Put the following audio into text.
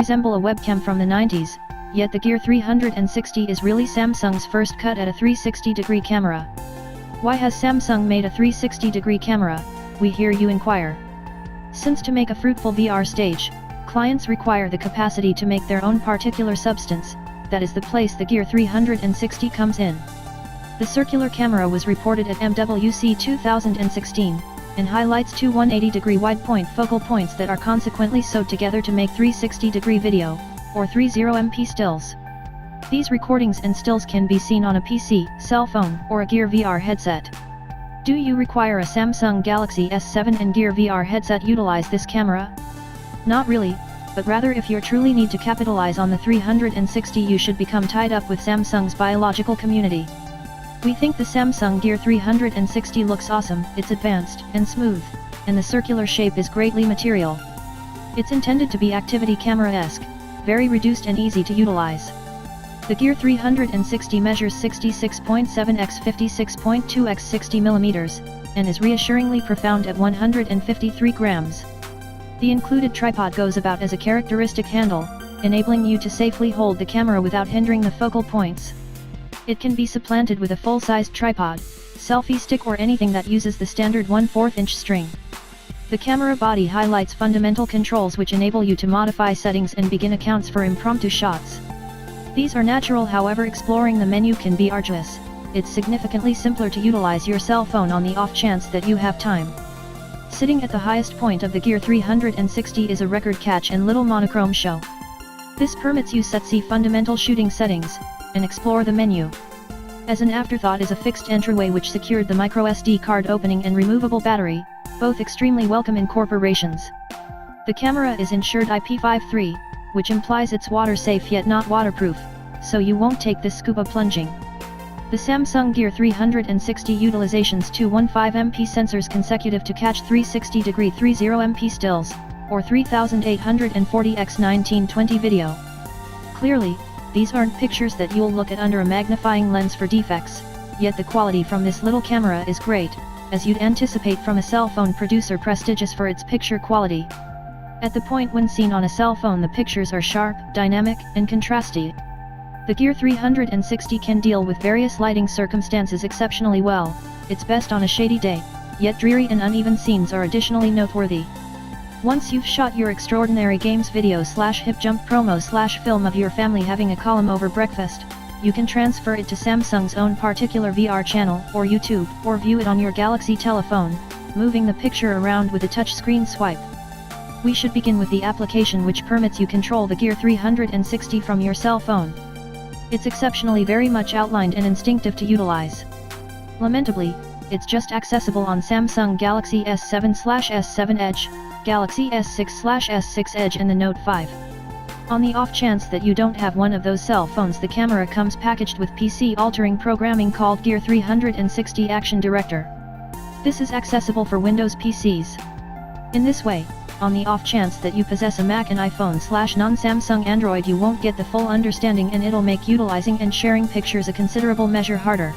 resemble a webcam from the 90s, yet the Gear 360 is really Samsung's first cut at a 360-degree camera. Why has Samsung made a 360-degree camera, we hear you inquire? Since to make a fruitful VR stage, clients require the capacity to make their own particular substance, that is the place the Gear 360 comes in. The circular camera was reported at MWC 2016, and highlights two 180-degree wide point focal points that are consequently sewed together to make 360-degree video, or 30MP stills. These recordings and stills can be seen on a PC, cell phone, or a Gear VR headset. Do you require a Samsung Galaxy S7 and Gear VR headset utilize this camera? Not really, but rather if you truly need to capitalize on the 360 you should become tied up with Samsung's biological community. We think the Samsung Gear 360 looks awesome, it's advanced and smooth, and the circular shape is greatly material. It's intended to be activity camera-esque, very reduced and easy to utilize. The Gear 360 measures 66.7 x 56.2 x 60 mm, and is reassuringly profound at 153 grams. The included tripod goes about as a characteristic handle, enabling you to safely hold the camera without hindering the focal points. It can be supplanted with a full-sized tripod, selfie stick or anything that uses the standard 1/4-inch string. The camera body highlights fundamental controls which enable you to modify settings and begin accounts for impromptu shots. These are natural, however exploring the menu can be arduous. It's significantly simpler to utilize your cell phone on the off chance that you have time. Sitting at the highest point of the Gear 360 is a record catch and little monochrome show. This permits you set fundamental shooting settings, and explore the menu. As an afterthought is a fixed entryway which secured the microSD card opening and removable battery, both extremely welcome incorporations. The camera is insured IP53, which implies it's water safe yet not waterproof, so you won't take this scuba plunging. The Samsung Gear 360 utilizations 215MP sensors consecutive to catch 360-degree 30MP stills, or 3840 x 1920 video. Clearly, these aren't pictures that you'll look at under a magnifying lens for defects, yet the quality from this little camera is great, as you'd anticipate from a cell phone producer prestigious for its picture quality. At the point when seen on a cell phone the pictures are sharp, dynamic, and contrasty. The Gear 360 can deal with various lighting circumstances exceptionally well, it's best on a shady day, yet dreary and uneven scenes are additionally noteworthy. Once you've shot your extraordinary games video / hip jump promo / film of your family having a column over breakfast, you can transfer it to Samsung's own particular VR channel or YouTube, or view it on your Galaxy telephone, moving the picture around with a touchscreen swipe. We should begin with the application which permits you control the Gear 360 from your cell phone. It's exceptionally very much outlined and instinctive to utilize. Lamentably, it's just accessible on Samsung Galaxy S7/S7 Edge, Galaxy S6/S6 Edge and the Note 5. On the off chance that you don't have one of those cell phones, the camera comes packaged with PC-altering programming called Gear 360 Action Director. This is accessible for Windows PCs. In this way, on the off chance that you possess a Mac and iPhone / non-Samsung Android, you won't get the full understanding and it'll make utilizing and sharing pictures a considerable measure harder.